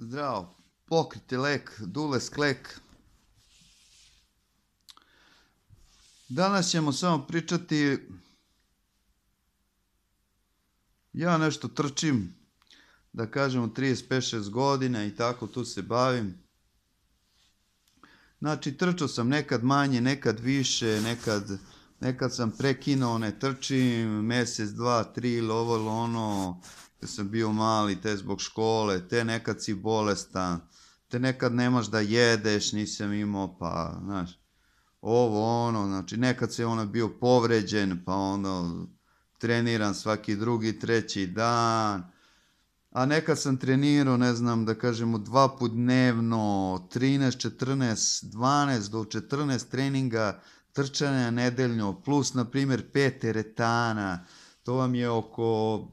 Zdravo, pokriti lek, Dule Sklek. Danas ćemo samo pričati, ja nešto trčim, da kažemo 35-6 godina i tako tu se bavim. Znači trčao sam nekad manje, nekad više, nekad sam prekinuo, ne trčim, mjesec, dva, tri ili ovo ili ono, kad sam bio mali, te zbog škole, te nekad si bolestan, te nekad nemaš da jedeš, nisam imao, pa, znaš, ovo ono, znači nekad se ono bio povređen, pa ono, treniram svaki drugi, treći dan, a nekad sam trenirao, ne znam, da kažemo 2 put dnevno, 13, 14, 12 do 14 treninga, trčanja nedeljno, plus, na primjer, 5 teretana, to vam je oko,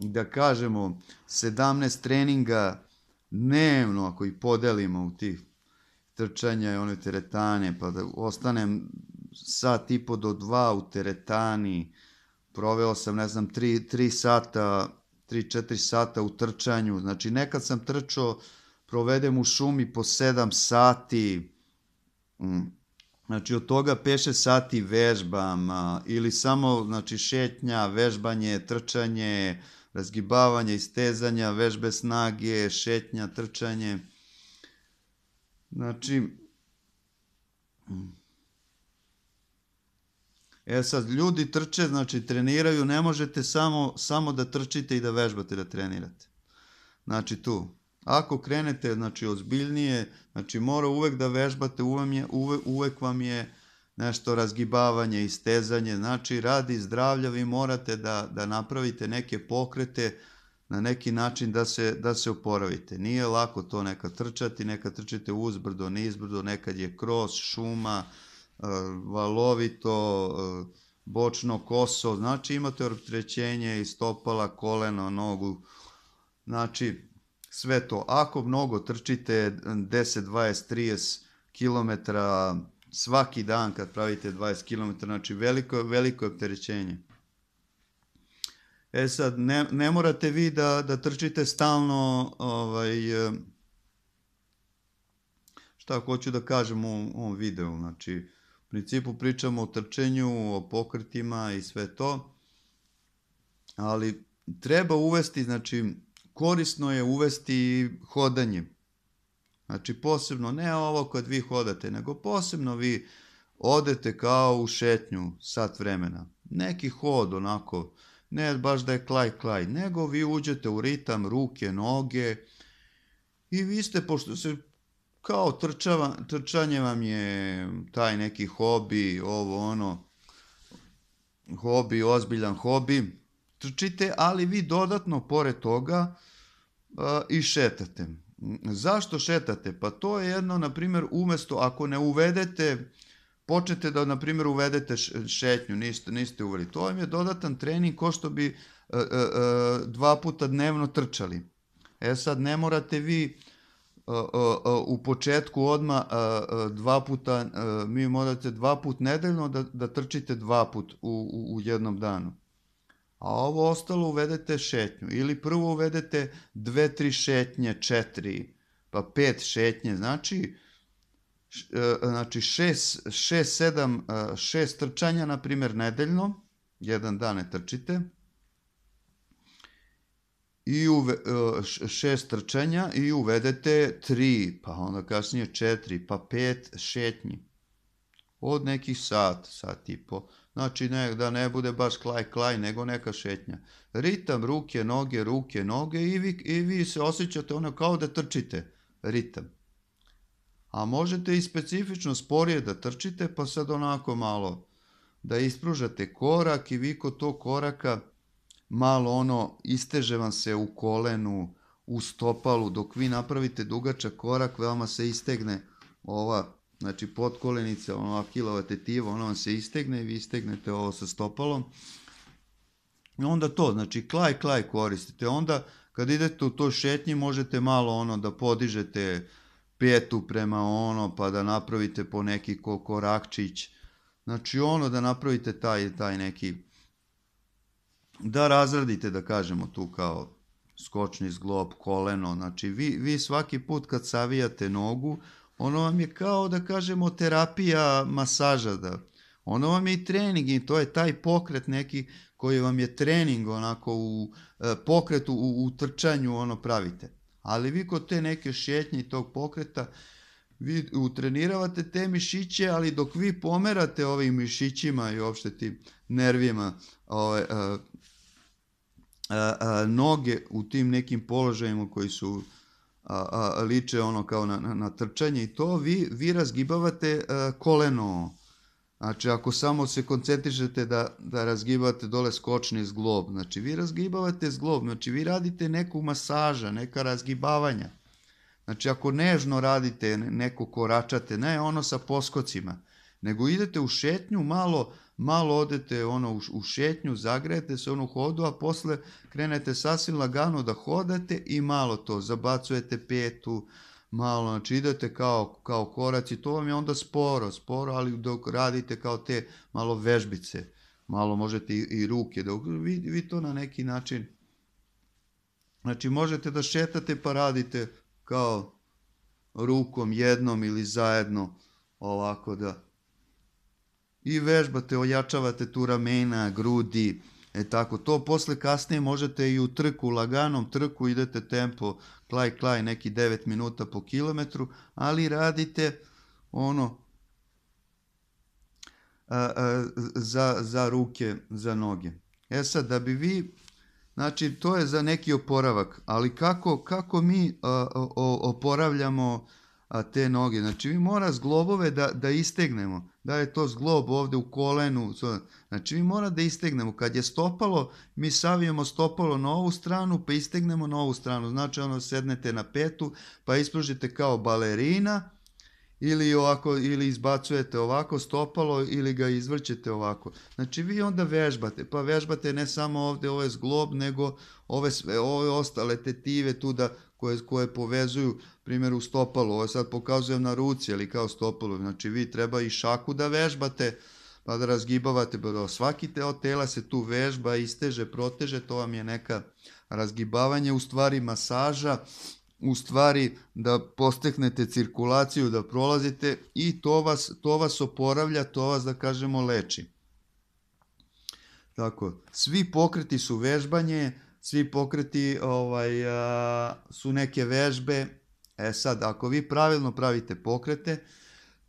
da kažemo, 17 treninga dnevno, ako ih podelimo u tih trčanja i one teretane, pa da ostanem sat i po do 2 u teretani, proveo sam, ne znam, 3-4 sata u trčanju, znači nekad sam trčao, provedem u šumi po 7 sati, znači od toga 5-6 sati vežbam, ili samo, znači, šetnja, vežbanje, trčanje, razgibavanje, istezanja, vežbe snage, šetnja, trčanje, znači, sad, ljudi trče, znači treniraju, ne možete samo da trčite i da vežbate, da trenirate. Znači tu, ako krenete, znači ozbiljnije, znači mora uvek da vežbate, uvek vam je nešto razgibavanje, istezanje, znači radi zdravlja vi morate da napravite neke pokrete na neki način da se oporavite. Nije lako to nekad trčati, nekad trčite uzbrdo, nizbrdo, nekad je kros, šuma, valovito, bočno, koso, znači imate opterećenje i stopala, koleno, nogu, znači sve to. Ako mnogo trčite 10, 20, 30 km svaki dan kad pravite 20 km, znači veliko opterećenje. Sad, ne morate vi da trčite stalno, šta hoću da kažem u ovom videu, znači u principu pričamo o trčanju, o pokretima i sve to, ali treba uvesti, znači korisno je uvesti hodanje, znači posebno, ne ovo kad vi hodate, nego posebno vi odete kao u šetnju sat vremena, neki hod onako, ne baš da je klaj, nego vi uđete u ritam, ruke, noge i vi ste, pošto se kao trčanje vam je taj neki hobi, ovo ono, hobi, ozbiljan hobi, trčite, ali vi dodatno pored toga i šetate. Zašto šetate? Pa to je jedno, na primjer, umjesto ako ne uvedete, počnete da, na primjer, uvedete šetnju, niste uveli. To vam je dodatan trening ko što bi 2 puta dnevno trčali. Sad ne morate vi u početku odmah 2 puta, mi morate 2 put nedeljno da trčite 2 put u jednom danu. A ovo ostalo uvedete šetnju. Ili prvo uvedete 2-3 šetnje, 4, pa 5 šetnje, znači 6 trčanja, na primjer, nedeljno, jedan dan ne trčite, i 6 trčanja i uvedete 3, pa onda kasnije 4, pa 5 šetnji. Od nekih sat i po. Znači da ne bude baš klaj, nego neka šetnja. Ritam, ruke, noge i vi se osjećate ono kao da trčite ritam. A možete i specifično sporije da trčite, pa sad onako malo da ispružate korak i vi kod tog koraka malo ono isteže vam se u kolenu, u stopalu, dok vi napravite dugačak korak, veoma se istegne ova, znači potkolenica, ono Ahilova tetiva, ono vam se istegne i vi istegnete ovo sa stopalom. I onda to, znači klaj koristite. Onda kad idete u toj šetnji možete malo ono da podižete petu prema ono, pa da napravite po neki korakčić. Znači ono da napravite taj neki, da razradite, da kažemo tu kao skočni zglob, koleno, znači vi svaki put kad savijate nogu, ono vam je kao da kažemo terapija masaža, ono vam je i trening i to je taj pokret neki koji vam je trening onako u pokretu, u trčanju ono pravite. Ali vi kod te neke šetnje i tog pokreta, vi utreniravate te mišiće, ali dok vi pomerate ovim mišićima i uopšte tim nervima noge u tim nekim položajima koji su liče ono kao na trčanje i to, vi razgibavate koleno. Znači, ako samo se koncentrišete da razgibavate dole skočni zglob, znači vi razgibavate zglob, znači vi radite neku masaža, neka razgibavanja. Znači, ako nežno radite, neko koračate, ne ono sa poskocima, nego idete u šetnju, malo odete u šetnju, zagrejete se u hodu, a posle krenete sasvim lagano da hodate i malo to, zabacujete petu, malo, znači idete kao koraci, to vam je onda sporo, ali dok radite kao te malo vežbice, malo možete i ruke, vi to na neki način, znači možete da šetate pa radite kao rukom jednom ili zajedno, ovako da i vežbate, ojačavate tu ramena, grudi, tako, to posle kasnije možete i u trku, laganom trku idete tempo, klaj, neki 9 minuta po kilometru, ali radite ono za ruke, za noge. Sad, da bi vi, znači to je za neki oporavak, ali kako mi oporavljamo te noge, znači mi mora zglobove da istegnemo, da je to zglob ovde u kolenu, znači mi mora da istegnemo, kad je stopalo, mi savijemo stopalo na ovu stranu, pa istegnemo na ovu stranu, znači ono sednete na petu, pa ispružite kao balerina, ili izbacujete ovako stopalo, ili ga izvrćete ovako, znači vi onda vežbate, pa vežbate ne samo ovde ovaj zglob, nego ove ostale tetive tu koje povezuju, primjer u stopalu, ovo sad pokazujem na ruci, ali kao stopalo, znači vi treba i šaku da vežbate, pa da razgibavate, svaki deo tela se tu vežba, isteže, proteže, to vam je neka razgibavanje, u stvari masaža, u stvari da posteknete cirkulaciju, da prolazite i to vas oporavlja, to vas da kažemo leči. Tako, svi pokreti su vežbanje, svi pokreti su neke vežbe. Sad, ako vi pravilno pravite pokrete,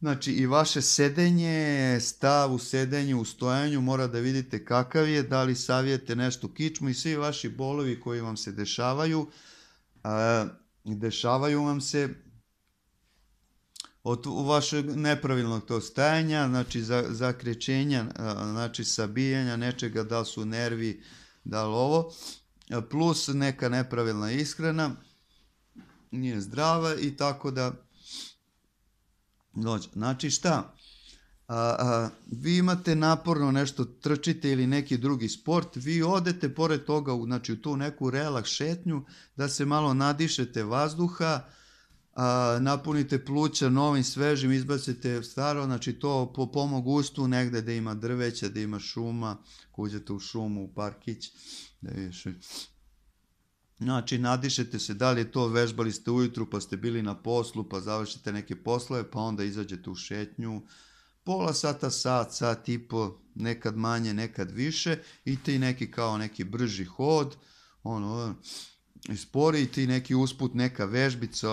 znači i vaše sedenje, stav u sedenju, u stojanju, mora da vidite kakav je, da li savijete nešto u kičmu i svi vaši bolovi koji vam se dešavaju vam se od vašeg nepravilnog to stajanja, znači zakrećenja, znači sabijanja nečega, da li su nervi, da li ovo, plus neka nepravilna ishrana, nije zdrava i tako da dođe. Znači šta? Vi imate naporno nešto, trčite ili neki drugi sport, vi odete pored toga znači, u tu neku relaks šetnju, da se malo nadišete vazduha, napunite pluća novim, svežim, izbacite staro, znači to po mogućstvu negde da ima drveća, da ima šuma, ako uđete u šumu, u parkić, da vidiš. Znači, nadišete se, da li je to vežbali ste ujutru, pa ste bili na poslu, pa završite neke poslove, pa onda izađete u šetnju, pola sata, sat i po, nekad manje, nekad više, i ti neki brži hod, spori, ti neki usput, neka vežbica,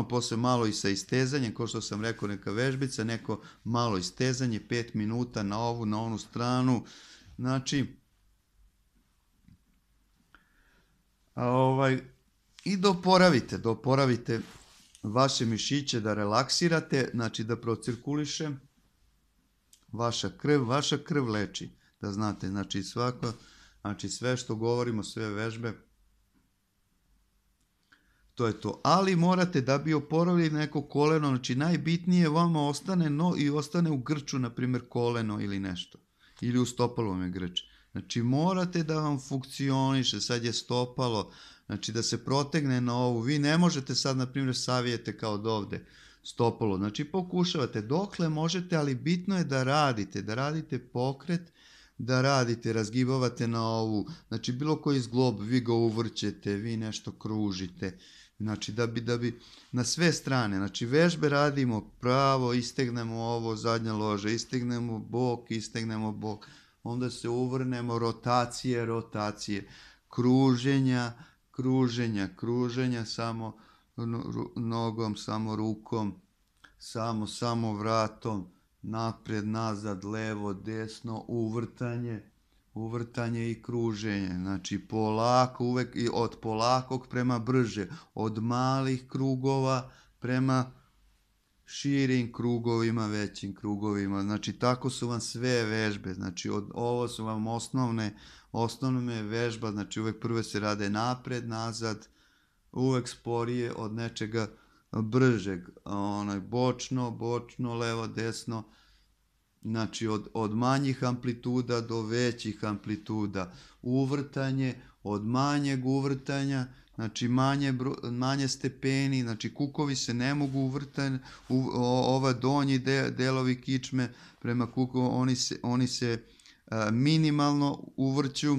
posle malo i sa istezanjem, kao što sam rekao, neka vežbica, neko malo istezanje, 5 minuta na ovu, na onu stranu, znači, i da oporavite vaše mišiće, da relaksirate, znači da procirkuliše vaša krv leči, da znate, znači sve što govorimo, sve vežbe, to je to, ali morate da bi oporavili neko koleno, znači najbitnije vama ostane u grču, na primjer koleno ili nešto, ili u stopalu je grč. Znači morate da vam funkcioniše, sad je stopalo, znači da se protegne na ovu, vi ne možete sad na primjer savijete kao od ovde stopalo, znači pokušavate dokle možete, ali bitno je da radite pokret, da radite, razgibavate na ovu, znači bilo koji zglob, vi ga uvrćete, vi nešto kružite, znači da bi na sve strane, znači vežbe radimo pravo, istegnemo ovo, zadnja loža, istegnemo bok, onda se uvrnemo, rotacije, kruženja, samo nogom, samo rukom, samo vratom, napred, nazad, levo, desno, uvrtanje i kruženje. Znači polako, uvek i od polakog prema brže, od malih krugova prema širim krugovima, većim krugovima. Znači tako su vam sve vežbe. Znači ovo su vam osnovne vežba, znači uvek prve se rade napred, nazad, uvek sporije od nečega bržeg, bočno, levo, desno, znači od manjih amplituda do većih amplituda, uvrtanje, od manjeg uvrtanja, znači manje stepeni, znači kukovi se ne mogu uvrtati, ova donji delovi kičme prema kukovu, oni se minimalno uvrću,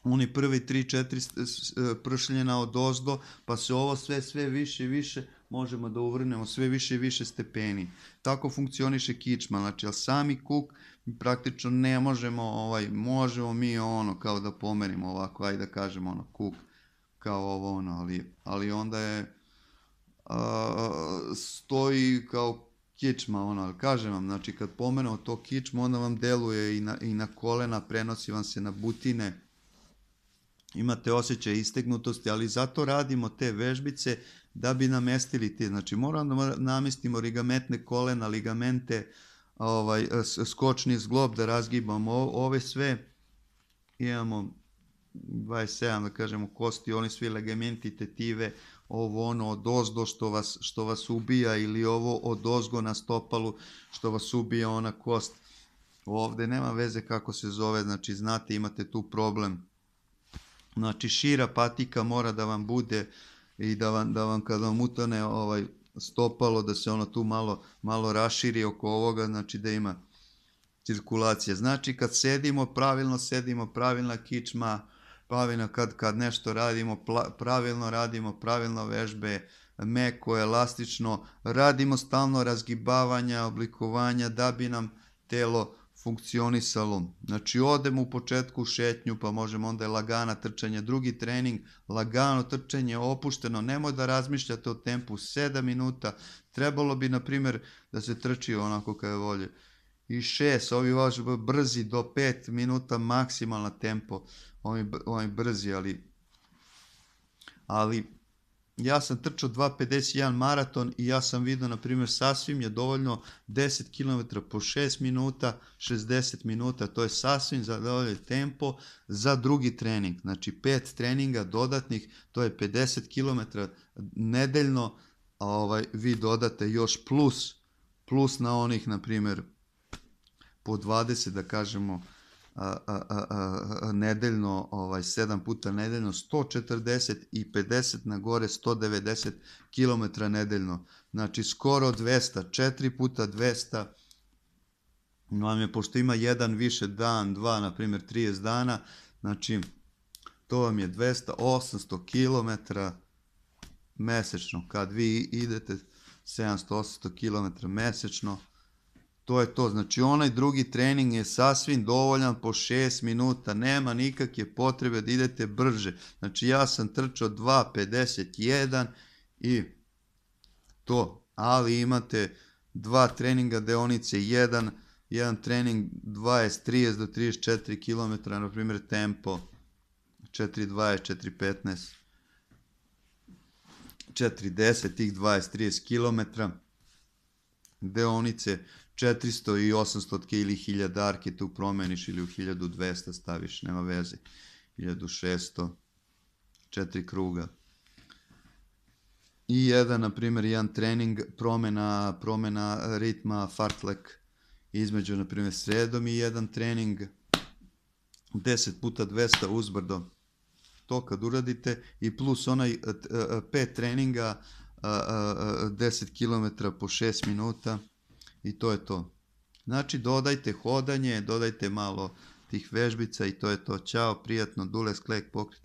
oni prvi 3-4 pršljena od ozdo, pa se ovo sve više i više možemo da uvrnemo, sve više i više stepeni. Tako funkcioniše kičma, znači, ali sami kuk praktično ne možemo mi kao da pomerimo ovako, ajde da kažemo kuk, kao ovo ali onda je stoji kao kičma, ali kažem vam, znači kad pomerimo to kičmu, onda vam deluje i na kolena, prenosi vam se na butine, imate osjećaj istegnutosti, ali zato radimo te vežbice da bi namestili te, znači moramo da namestimo ligamentne kolena, ligamente, skočni zglob, da razgibamo ove sve, imamo 27, da kažemo, kosti, oni svi ligamenti, tetive, ovo od ozdo što vas ubija, ili ovo od ozgo na stopalu što vas ubija ona kost. Ovde nema veze kako se zove, znači znate, imate tu problem. Znači šira patika mora da vam bude i da vam kad vam utane stopalo, da se ono tu malo raširi oko ovoga, znači da ima cirkulacija. Znači kad sedimo, pravilna kičma, pravilno kad nešto radimo, pravilno vežbe, meko, elastično, radimo stalno razgibavanja, oblikovanja da bi nam telo funkcionisalo. Znači odemo u početku u šetnju, pa možemo onda lagana trčanja, drugi trening, lagano trčanje, opušteno, nemoj da razmišljate o tempu, 7 minuta, trebalo bi na primjer da se trči onako kada je volje. I 6, ovi vaši brzi do 5 minuta maksimalna tempo, ovi brzi, ali ja sam trčao 2.51 maraton i ja sam vidio, na primjer, sasvim je dovoljno 10 km po 6 minuta, 60 minuta, to je sasvim zadovoljan tempo za drugi trening. Znači 5 treninga dodatnih, to je 50 km nedeljno, vi dodate još plus na onih, na primjer, po 20, da kažemo, nedeljno, 7 puta nedeljno, 140 i 50 na gore, 190 km nedeljno. Znači skoro 200, 4 puta 200, vam je, pošto ima jedan više dan, dva, na primjer 30 dana, znači to vam je 200, 800 km mesečno. Kad vi idete 700-800 km mesečno, to je to. Znači onaj drugi trening je sasvim dovoljan po 6 minuta, nema nikakve potrebe da idete brže. Znači ja sam trčao 2.51 i to, ali imate dva treninga deonice, jedan trening 30 do 34 km, na primjer tempo 4.20, 4.15, 4.10, tih 20-30 km, deonice 400 i 800 ili 1000 tu promeniš, ili u 1200 staviš, nema veze, 1600, 4 kruga. I na primjer, jedan trening, promena ritma, fartlek, između, na primjer, sredom, i jedan trening 10 puta 200 uzbrdo. To kad uradite, i plus onaj 5 treninga 10 km po 6 minuta, i to je to. Znači, dodajte hodanje, dodajte malo tih vežbica i to je to. Ćao, prijatno, Dule Sklek, pokret